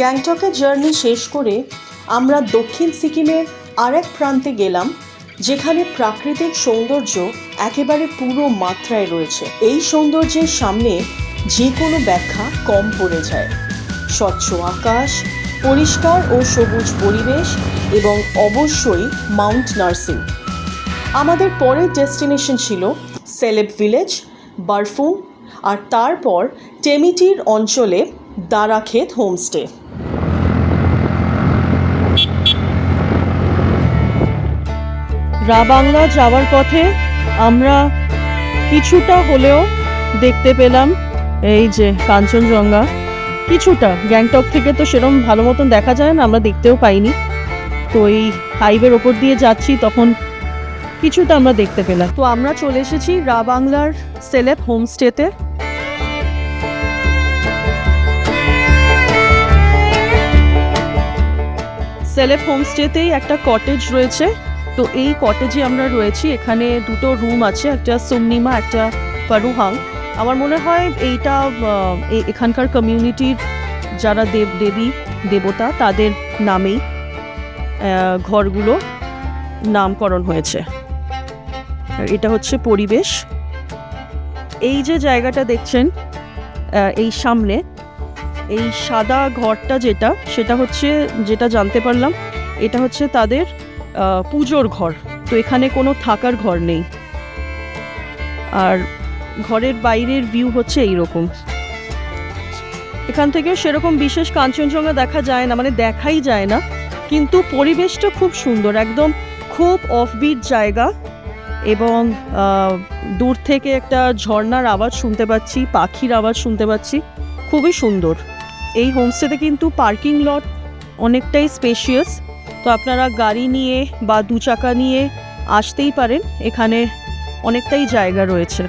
গ্যাংটকের জার্নি শেষ করে আমরা দক্ষিণ সিকিমের আরেক প্রান্তে গেলাম, যেখানে প্রাকৃতিক সৌন্দর্য একেবারে পুরো মাত্রায় রয়েছে। এই সৌন্দর্যের সামনে যে কোনো ব্যাখ্যা কম পড়ে যায়। স্বচ্ছ আকাশ, পরিষ্কার ও সবুজ পরিবেশ এবং অবশ্যই মাউন্ট নার্সিং। আমাদের পরের ডেস্টিনেশন ছিল সেলেব ভিলেজ, বারফুং, আর তারপর টেমিটির অঞ্চলে দারাক্ষেত হোমস্টে। রাবাংলা যাওয়ার পথে আমরা কিছুটা হলেও দেখতে পেলাম এই যে কাঞ্চনজঙ্ঘা। কিছুটা, গ্যাংটক থেকে তো সেরকম ভালো মতন দেখা যায় না, আমরা দেখতেও পাইনি। তো এই হাইওয়ের ওপর দিয়ে যাচ্ছি, তখন কিছুটা আমরা দেখতে পেলাম। তো আমরা চলে এসেছি রাবাংলার সেলেব হোমস্টেতে। সেলেব হোমস্টেতেই একটা কটেজ রয়েছে। তো এই কটেজে আমরা রয়েছি। এখানে দুটো রুম আছে, একটা সুমনিমা, একটা পারুহাং। আমার মনে হয় এইটা এখানকার কমিউনিটির যারা দেবী দেবতা তাদের নামেই ঘরগুলো নামকরণ হয়েছে। আর এটা হচ্ছে পরিবেশ। এই যে জায়গাটা দেখছেন এই সামনে, এই সাদা ঘরটা সেটা হচ্ছে, যেটা জানতে পারলাম, এটা হচ্ছে তাদের পুজোর ঘর। তো এখানে কোনো থাকার ঘর নেই। আর ঘরের বাইরের ভিউ হচ্ছে এইরকম। এখান থেকে সেরকম বিশেষ কাঞ্চনজঙ্ঘা দেখা যায় না, মানে দেখাই যায় না, কিন্তু পরিবেশটা খুব সুন্দর, একদম খুব অফবিট জায়গা। এবং দূর থেকে একটা ঝর্ণার আওয়াজ শুনতে পাচ্ছি, পাখির আওয়াজ শুনতে পাচ্ছি, খুবই সুন্দর। এই হোমস্টেতে কিন্তু পার্কিং লট অনেকটাই স্পেশিয়াস। তো আপনারা গাড়ি নিয়ে বা দু চাকা নিয়ে আসতেই পারেন, এখানে অনেকটাই জায়গা রয়েছে।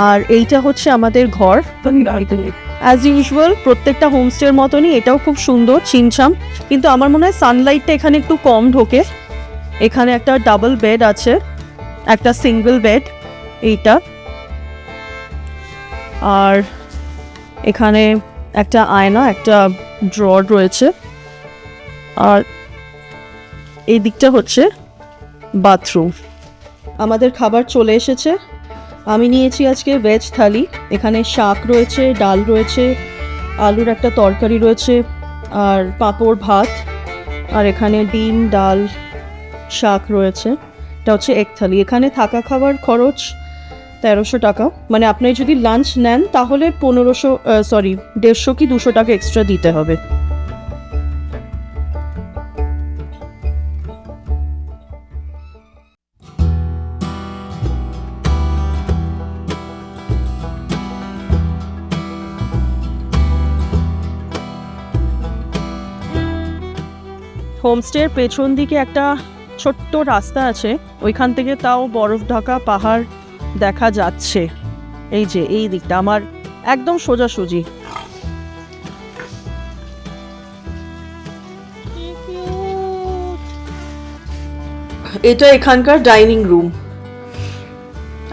আর এইটা হচ্ছে আমাদের ঘর। অ্যাজ ইউজুয়াল প্রত্যেকটা হোমস্টের মতনই এটাও খুব সুন্দর, ছিমছাম, কিন্তু আমার মনে হয় সানলাইটটা এখানে একটু কম ঢোকে। এখানে একটা ডাবল বেড আছে, একটা সিঙ্গেল বেড এইটা। আর এখানে একটা আয়না, একটা ড্রয়ার রয়েছে। আর এই দিকটা হচ্ছে বাথরুম। আমাদের খাবার চলে এসেছে। আমি নিয়েছি আজকে ভেজ থালি। এখানে শাক রয়েছে, ডাল রয়েছে, আলুর একটা তরকারি রয়েছে, আর পাঁপড়, ভাত, আর এখানে ডিম, ডাল, শাক রয়েছে। এটা হচ্ছে এক থালি। এখানে থাকা খাবার খরচ 1300 টাকা। মানে আপনি যদি লাঞ্চ নেন তাহলে 150 কি 200 টাকা এক্সট্রা দিতে হবে। হোমস্টের পেছন দিকে একটা ছোট্ট রাস্তা আছে, ওইখান থেকে তাও বরফ ঢাকা পাহাড় দেখা যাচ্ছে। এই যে এই দিকটা আমার একদম সোজাসুজি। এটা এখানকার ডাইনিং রুম।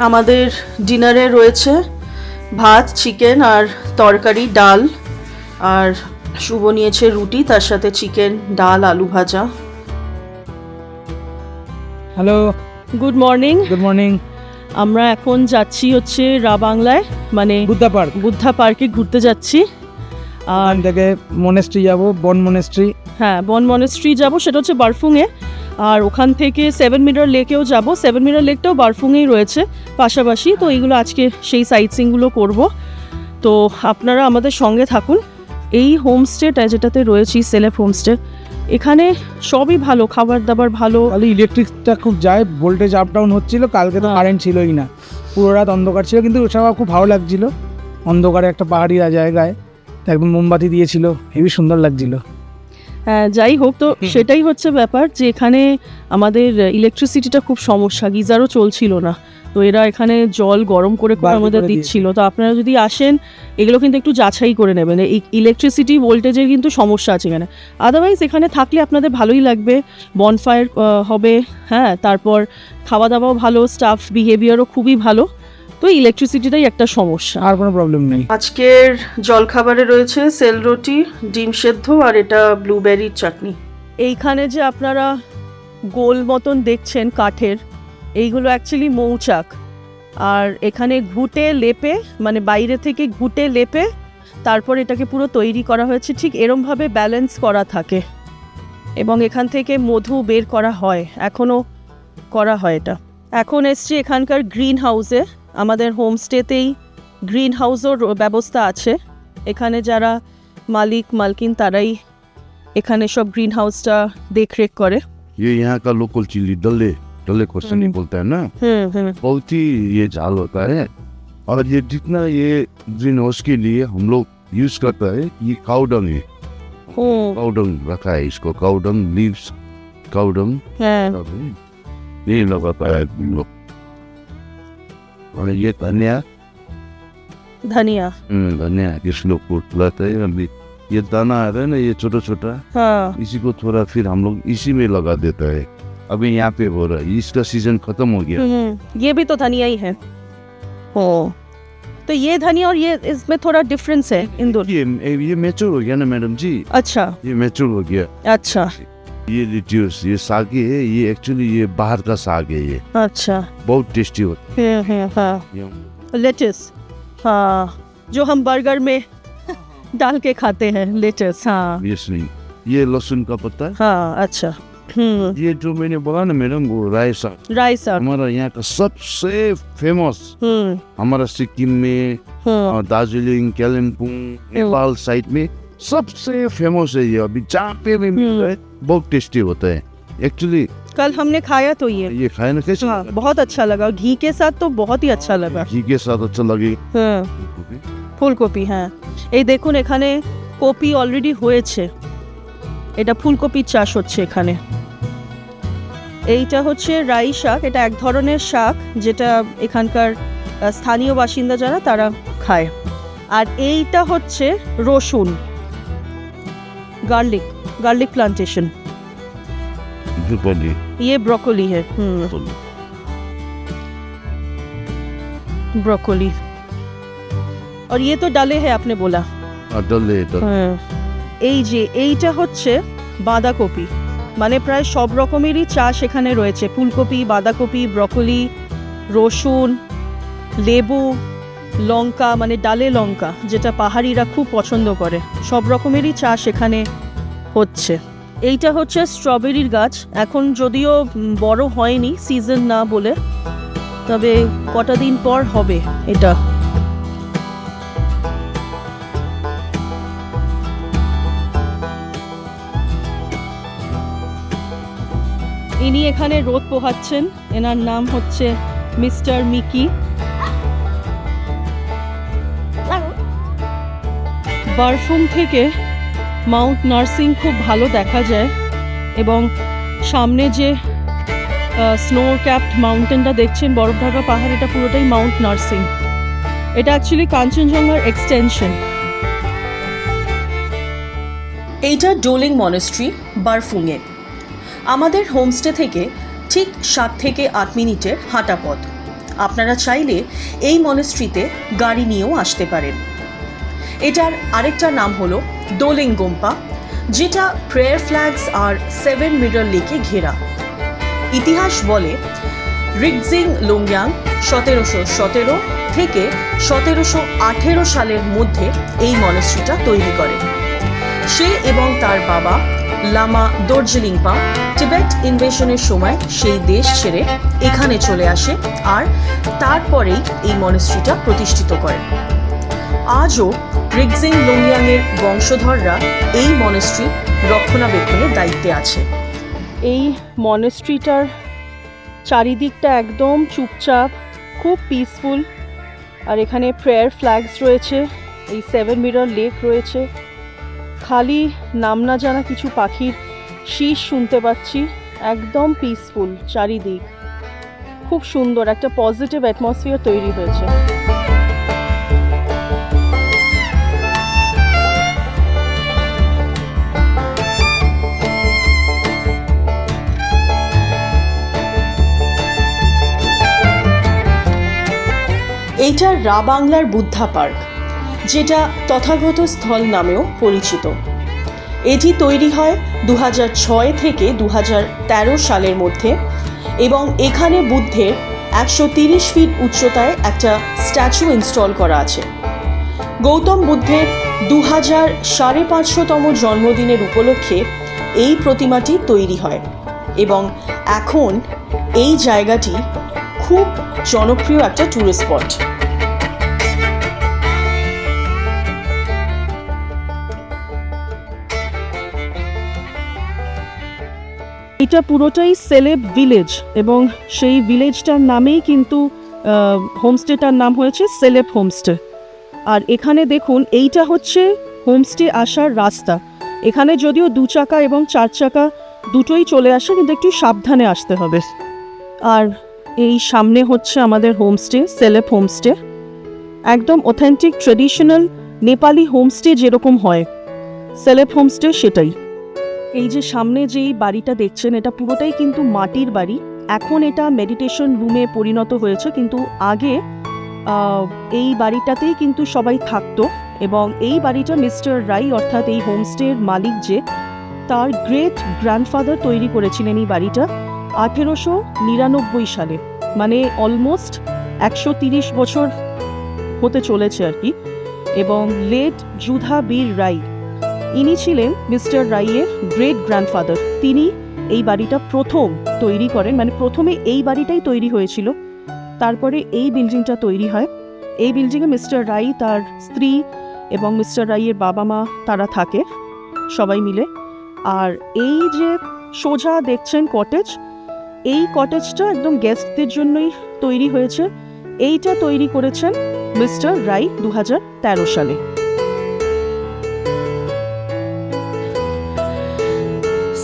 আমাদের ডিনারে রয়েছে ভাত, চিকেন আর তরকারি, ডাল, আর শুভ নিয়েছে রুটি, তার সাথে চিকেন, ডাল, আলু ভাজা। Hello, good morning. Good morning. আমরা এখন যাচ্ছি হচ্ছে রাবাংলায়, মানে বুদ্ধা পার্কে ঘুরতে যাচ্ছি। আর থেকে মনেস্ট্রি যাব, বন মনেস্ট্রি। হ্যাঁ, বন মনেস্ট্রি যাব, সেটা হচ্ছে বারফুংয়ে। আর ওখান থেকে 7 মিটার লেকেও যাব। 7 মিটার লেকটাও বারফুংয়েই রয়েছে পাশাপাশি। তো এইগুলো আজকে সেই সাইট সিইংগুলো করব। তো আপনারা আমাদের সঙ্গে থাকুন। এই হোমস্টেটা যেটাতে রয়েছি, সেলেব হোমস্টে, এখানে সবই ভালো, খাবার দাবার ভালো। খালি ইলেকট্রিকটা খুব যায়, ভোল্টেজ আপ ডাউন হচ্ছিল। কালকে তো কারেন্ট ছিলই না, পুরো রাত অন্ধকার ছিল, কিন্তু ওসব খুব ভালো লাগছিল। অন্ধকারে একটা পাহাড়ি জায়গায় একদম মোমবাতি দিয়েছিল, হেবি সুন্দর লাগছিল। হ্যাঁ, যাই হোক, তো সেটাই হচ্ছে ব্যাপার যে এখানে আমাদের ইলেকট্রিসিটিটা খুব সমস্যা, গিজারও চলছিল না। তো এরা এখানে জল গরম করে আমাদের দিচ্ছিল। তো আপনারা যদি আসেন এগুলো কিন্তু একটু যাচাই করে নেবেন। এই ইলেকট্রিসিটি ভোল্টেজের কিন্তু সমস্যা আছে এখানে। আদারওয়াইজ এখানে থাকলে আপনাদের ভালোই লাগবে। বনফায়ার হবে, হ্যাঁ, তারপর খাওয়া দাওয়াও ভালো, স্টাফ বিহেভিয়ারও খুবই ভালো। তো ইলেকট্রিসিটিটাই একটা সমস্যা। আর কোনো প্রবলেম নেই। আজকের জলখাবারে রয়েছে সেল রুটি, ডিম সেদ্ধ আর এটা ব্লুবেরির চাটনি। এইখানে যে আপনারা গোল মতন দেখছেন কাঠের, এইগুলো অ্যাকচুয়ালি মৌচাক। আর এখানে ঘুঁটে লেপে, মানে বাইরে থেকে ঘুঁটে লেপে তারপর এটাকে পুরো তৈরি করা হয়েছে, ঠিক এরমভাবে ব্যালেন্স করা থাকে এবং এখান থেকে মধু বের করা হয়, এখনও করা হয় এটা। এখন এসছি এখানকার গ্রিন হাউসে। আমাদের হোমস্টেতেই গ্রিন হাউসের ব্যবস্থা আছে। এখানে যারা মালিক মালকিন তারাই এখানে সব গ্রিন হাউসটা देखरेख করে। ये यहाँ का लोकल चिल्ली डल्ले डल्ले क्वेश्चन नहीं बोलता है ना, बहुत ही ये झाल होता है। और ये जितना ये ग्रीन हाउस के लिए हम लोग यूज करता है, ये काउडंग है, काउडंग रखा है इसको, काउडंग लीव्स, काउडंग হ্যাঁ ये लगाता है हम लोग। और ये धनिया ধনিয়া। धनिया किस लोग को लाते हैं अभी, ये दाना आ रहा है ना, ये छोटा छोटा, হ্যাঁ इसी को थोड़ा फिर हम लोग इसी में लगा देता है। अभी यहाँ पे हो रहा है, इसका सीजन खत्म हो गया। ये भी तो धनिया ही है। ओ तो ये धनिया और ये इसमें थोड़ा डिफरेंस है इन दोनों। ये मैच्योर हो गया ना मैडम जी, अच्छा ये मैच्योर हो गया। अच्छा ये लिट्यूस, ये साग है, ये एक्चुअली ये बाहर का साग है, ये अच्छा। बहुत टेस्टी होता हाँ है। लेटस, हाँ जो हम बर्गर में डाल के खाते हैं लेटस। हाँ ये नहीं, ये लहसुन का पत्ता है। हाँ अच्छा। ये जो मैंने बोला ना मैडम, वो राय साग राई साग। हमारा यहाँ का सबसे फेमस, हमारा सिक्किम में, दार्जिलिंग, कालिम्पोंग, नेपाल साइड में सबसे फेमस है ये। अभी जहाँ पे भी मिलता है बहुत टेस्टी होता है एक्चुअली। कल हमने खाया तो ये खाए ना कैसे? हाँ बहुत अच्छा लगा, घी के साथ तो बहुत ही अच्छा लगा। घी के साथ अच्छा लगे। হ্যাঁ ফুলকপি। হ্যাঁ এই দেখুন এখানে কপি অলরেডি হয়েছে, এটা ফুলকপির চাষ হচ্ছে এখানে। এইটা হচ্ছে রাই শাক, এটা এক ধরনের শাক যেটা এখানকার স্থানীয় বাসিন্দা যারা তারা খায়। আর এইটা হচ্ছে রসুন, গার্লিক, गार्लिक प्लांटेशन। ये ब्रोकोली है। ब्रोकोली। और ये तो डाले है आपने बोला। डले এই যে এইটা হচ্ছে বাঁধাকপি, মানে প্রায় সব রকমেরই চাষ এখানে রয়েছে। ফুলকপি, বাঁধাকপি, ব্রকলি, রসুন, লেবু, লঙ্কা, মানে ডালে লঙ্কা যেটা পাহাড়িরা খুব পছন্দ করে, সব রকমেরই চাষ এখানে হচ্ছে। এইটা হচ্ছে স্ট্রবেরির গাছ, এখন যদিও বড় হয়নি সিজন না বলে, তবে কটা দিন পর হবে এটা। ইনি এখানে রোদ পোহাচ্ছেন, এনার নাম হচ্ছে মিস্টার মিকি। বারফুম থেকে মাউন্ট নার্সিং খুব ভালো দেখা যায় এবং সামনে যে স্নো ক্যাপড মাউন্টেনটা দেখছেন, বরফ ঢাকা পাহাড়, এটা পুরোটাই মাউন্ট নার্সিং। এটা অ্যাকচুয়ালি কাঞ্চনজঙ্ঘার এক্সটেনশন। এইটা ডোলিং মনেস্ট্রি বারফুংয়ে। আমাদের হোমস্টে থেকে ঠিক 7 থেকে 8 মিনিটের হাঁটা পথ। আপনারা চাইলে এই মনেস্ট্রিতে গাড়ি নিয়েও আসতে পারেন। এটার আরেকটা নাম হলো ডোলিং গোম্পা, যেটা প্রেয়ার ফ্ল্যাগস আর 7 মিরর লেকে ঘেরা। ইতিহাস বলে রিগজিং লুংয়াং 1717 থেকে 1718 সালের মধ্যে এই মনেস্ট্রিটা তৈরি করে। সে এবং তার বাবা লামা দর্জিলিংপা টিবেট ইনভেশনের সময় সেই দেশ ছেড়ে এখানে চলে আসে আর তারপরেই এই মনেস্ট্রিটা প্রতিষ্ঠিত করে। আজও রিগজিং লুংয়াংয়ের বংশধররা এই মনেস্ট্রি রক্ষণাবেক্ষণের দায়িত্বে আছে। এই মনেস্ট্রিটার চারিদিকটা একদম চুপচাপ, খুব পিসফুল। আর এখানে প্রেয়ার ফ্ল্যাগস রয়েছে, এই 7 মিরর লেক রয়েছে, খালি নাম না জানা কিছু পাখির শীষ শুনতে পাচ্ছি। একদম পিসফুল চারিদিক, খুব সুন্দর একটা পজিটিভ অ্যাটমসফিয়ার তৈরি হয়েছে। এইটা রাবাংলার বুদ্ধা পার্ক, যেটা তথাগত স্থল নামেও পরিচিত। এটি তৈরি হয় 2006 থেকে 2013 সালের মধ্যে এবং এখানে বুদ্ধের 130 ফিট উচ্চতায় একটা স্ট্যাচু ইনস্টল করা আছে। গৌতম বুদ্ধের 2550তম জন্মদিনের উপলক্ষে এই প্রতিমাটি তৈরি হয় এবং এখন এই জায়গাটি খুব জনপ্রিয় একটা ট্যুরিস্ট স্পট। এটা পুরোটাই সেলেব ভিলেজ এবং সেই ভিলেজটার নামেই কিন্তু হোমস্টেটার নাম হয়েছে সেলেব হোমস্টে। আর এখানে দেখুন, এইটা হচ্ছে হোমস্টে আসার রাস্তা। এখানে যদিও 2 চাকা এবং 4 চাকা দুটোই চলে আসে, কিন্তু একটু সাবধানে আসতে হবে। আর এই সামনে হচ্ছে আমাদের হোমস্টে, সেলেব হোমস্টে, একদম অথেন্টিক ট্রেডিশনাল নেপালি হোমস্টে যেরকম হয়, সেলেব হোমস্টে সেটাই। এই যে সামনে যেই বাড়িটা দেখছেন, এটা পুরোটাই কিন্তু মাটির বাড়ি। এখন এটা মেডিটেশন রুমে পরিণত হয়েছে, কিন্তু আগে এই বাড়িটাতেই কিন্তু সবাই থাকতো। এবং এই বাড়িটা মিস্টার রাই, অর্থাৎ এই হোমস্টের মালিক যে, তার গ্রেট গ্র্যান্ডফাদার তৈরি করেছিলেন এই বাড়িটা 1899 সালে, মানে অলমোস্ট 130 বছর হতে চলেছে আর কি। এবং লেট যুধা বীর রাই, ইনি ছিলেন মিস্টার রাইয়ের গ্রেট গ্র্যান্ডফাদার। তিনি এই বাড়িটা প্রথম তৈরি করেন, মানে প্রথমে এই বাড়িটাই তৈরি হয়েছিল, তারপরে এই বিল্ডিংটা তৈরি হয়। এই বিল্ডিংয়ে মিস্টার রাই, তার স্ত্রী এবং মিস্টার রাইয়ের বাবা মা তারা থাকে সবাই মিলে। আর এই যে সোজা দেখছেন কটেজ, এই কটেজটা একদম গেস্টদের জন্যই তৈরি হয়েছে। এইটা তৈরি করেছেন মিস্টার রাই 2013 সালে।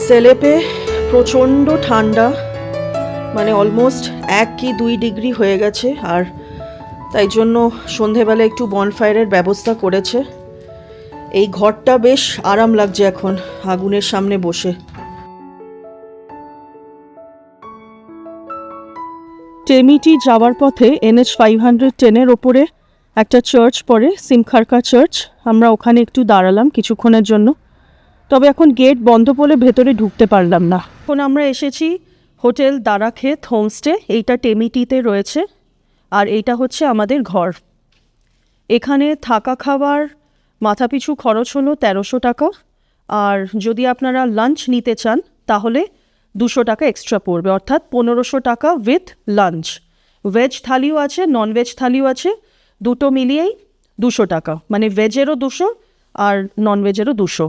সেলেপে প্রচণ্ড ঠান্ডা, মানে অলমোস্ট 1 কি 2 ডিগ্রি হয়ে গেছে। আর তাই জন্য সন্ধেবেলা একটু বনফায়ারের ব্যবস্থা করেছে। এই ঘরটা বেশ আরাম লাগছে এখন আগুনের সামনে বসে। টেমিটি যাওয়ার পথে NH 510-এর ওপরে একটা চার্চ পড়ে, সিমখারকা চার্চ। আমরা ওখানে একটু দাঁড়ালাম কিছুক্ষণের জন্য, তবে এখন গেট বন্ধ বলে ভেতরে ঢুকতে পারলাম না। এখন আমরা এসেছি হোটেল দারাক্ষেত হোমস্টে, এইটা টেমিটিতে রয়েছে। আর এইটা হচ্ছে আমাদের ঘর। এখানে থাকা খাওয়ার মাথাপিছু খরচ হলো 1300 টাকা। আর যদি আপনারা লাঞ্চ নিতে চান তাহলে 200 টাকা এক্সট্রা পড়বে, অর্থাৎ 1500 টাকা উইথ লাঞ্চ। ভেজ থালিও আছে, নন ভেজ থালিও আছে, দুটো মিলিয়েই 200 টাকা, মানে ভেজেরও 200 আর নন ভেজেরও 200।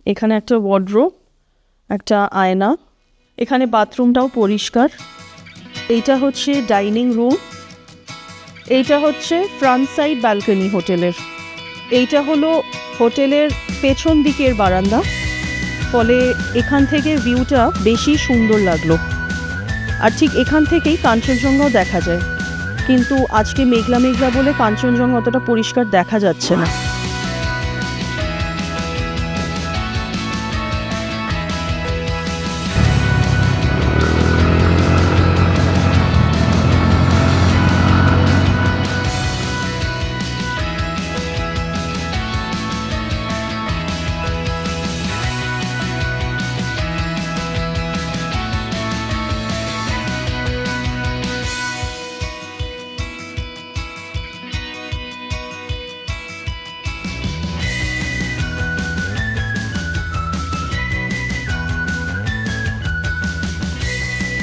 এখানে একটা ওয়ার্ডরোব, একটা আয়না, এখানে বাথরুমটাও পরিষ্কার। এইটা হচ্ছে ডাইনিং রুম, এইটা হচ্ছে ফ্রন্ট সাইড ব্যালকনি হোটেলের। এইটা হলো হোটেলের পেছন দিকের বারান্দা, ফলে এখান থেকে ভিউটা বেশি সুন্দর লাগলো। আর ঠিক এখান থেকেই কাঞ্চনজঙ্ঘাও দেখা যায়, কিন্তু আজকে মেঘলা মেঘলা বলে কাঞ্চনজঙ্ঘা অতটা পরিষ্কার দেখা যাচ্ছে না।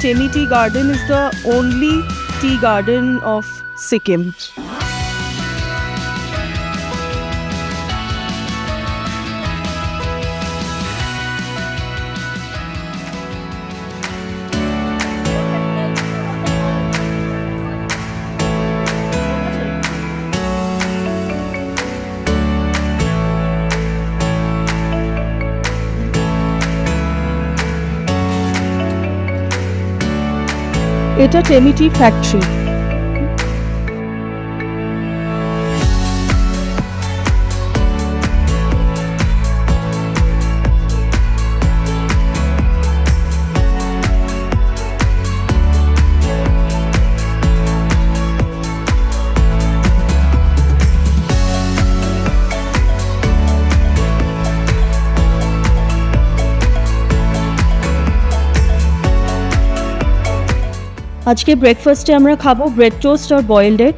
Temi Tea Garden is the only tea garden of Sikkim. এটা টেমিটি ফ্যাক্টরি। আজকে ব্রেকফাস্টে আমরা খাবো ব্রেড টোস্ট আর বয়েলড এগ।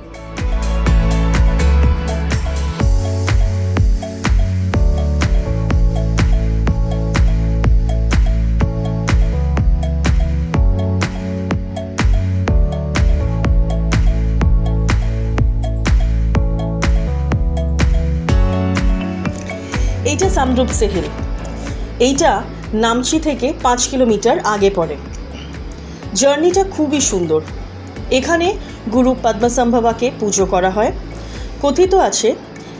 এইটা সামরুপসে হিল, এইটা নামচি থেকে 5 কিলোমিটার আগে পড়ে। জার্নিটা খুবই সুন্দর। এখানে গুরু পদ্মসম্ভবাকে পুজো করা হয়। কথিত আছে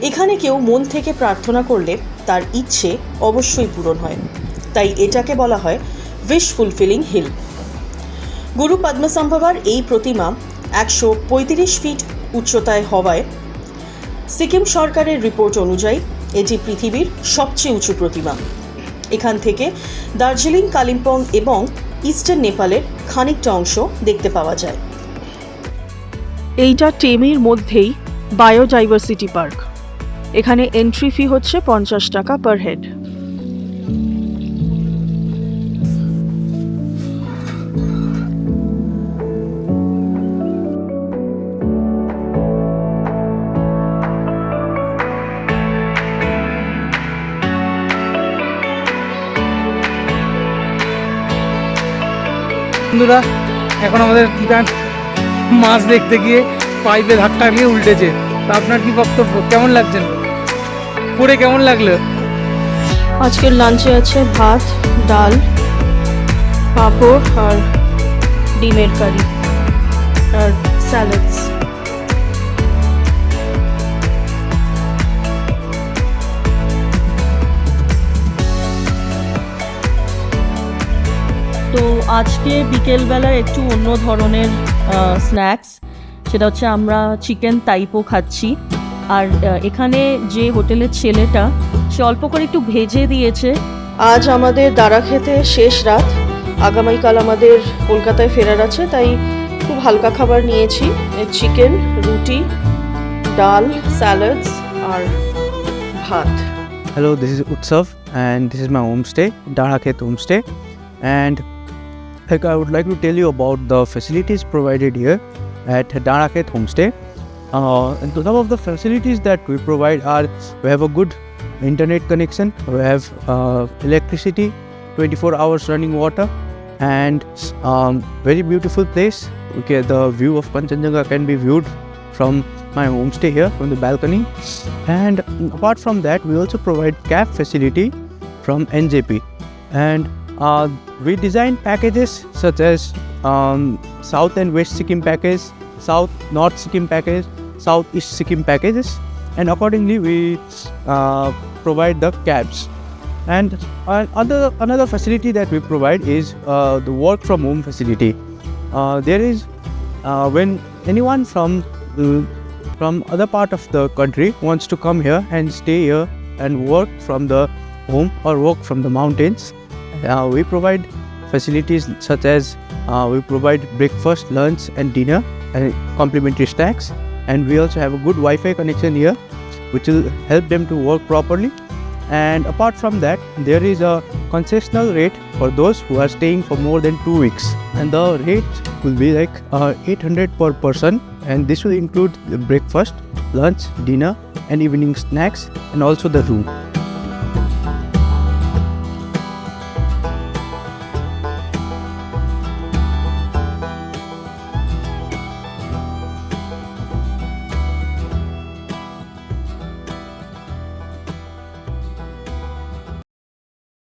এখানে কেউ মন থেকে প্রার্থনা করলে তার ইচ্ছে অবশ্যই পূরণ হয়, তাই এটাকে বলা হয় উইশ ফুলফিলিং হিল। গুরু পদ্মসম্ভবার এই প্রতিমা 135 ফিট উচ্চতায় হওয়ায় সিকিম সরকারের রিপোর্ট অনুযায়ী এটি পৃথিবীর সবচেয়ে উঁচু প্রতিমা। এখান থেকে দার্জিলিং, কালিম্পং এবং ইস্টার্ন নেপালের খানিকটা অংশ দেখতে পাওয়া যায়। এইটা টেমির মধ্যেই বায়োডাইভার্সিটি পার্ক। এখানে এন্ট্রি ফি হচ্ছে 50 টাকা পার হেড। বন্ধুরা, এখন আমাদের কিটান মাছ দেখতে গিয়ে পাইপে ধাক্কা গিয়ে উল্টেছে। তা আপনার কি বক্তব্য, কেমন লাগছেন, পড়ে কেমন লাগলো? আজকের লাঞ্চে আছে ভাত, ডাল, পাঁপড় আর ডিমের কারি আর স্যালাডস। তো আজকে বিকেলবেলা একটু অন্য ধরনের স্ন্যাক্স, সেটা হচ্ছে আমরা চিকেন তাইপো খাচ্ছি। আর এখানে যে হোটেলের ছেলেটা, সে অল্প করে একটু ভেজে দিয়েছে। আজ আমাদের দাঁড়া খেতে শেষ রাত, আগামীকাল আমাদের কলকাতায় ফেরার আছে, তাই খুব হালকা খাবার নিয়েছি। চিকেন, রুটি, ডাল, স্যালাডস আর ভাত। Hello, this is Utsav and this is my homestay, Darakhet Homestay. And I would like to tell you about the facilities provided here at Darakhet Homestay. And some of the facilities that we provide are, we have a good internet connection, we have electricity, 24 hours running water, and very beautiful place. Okay, the view of Kanchenjunga can be viewed from my homestay here, from the balcony. And apart from that, we also provide cab facility from NJP. And we design packages such as South and West Sikkim package, South North Sikkim package, South East Sikkim packages, and accordingly we provide the cabs. And another facility that we provide is the work from home facility. There is when anyone from other part of the country wants to come here and stay here and work from the home or work from the mountains, we provide facilities such as we provide breakfast, lunch and dinner and complimentary snacks, and we also have a good Wi-Fi connection here which will help them to work properly. And apart from that, there is a concessional rate for those who are staying for more than 2 weeks, and the rate will be like 800 per person, and this will include the breakfast, lunch, dinner and evening snacks and also the room.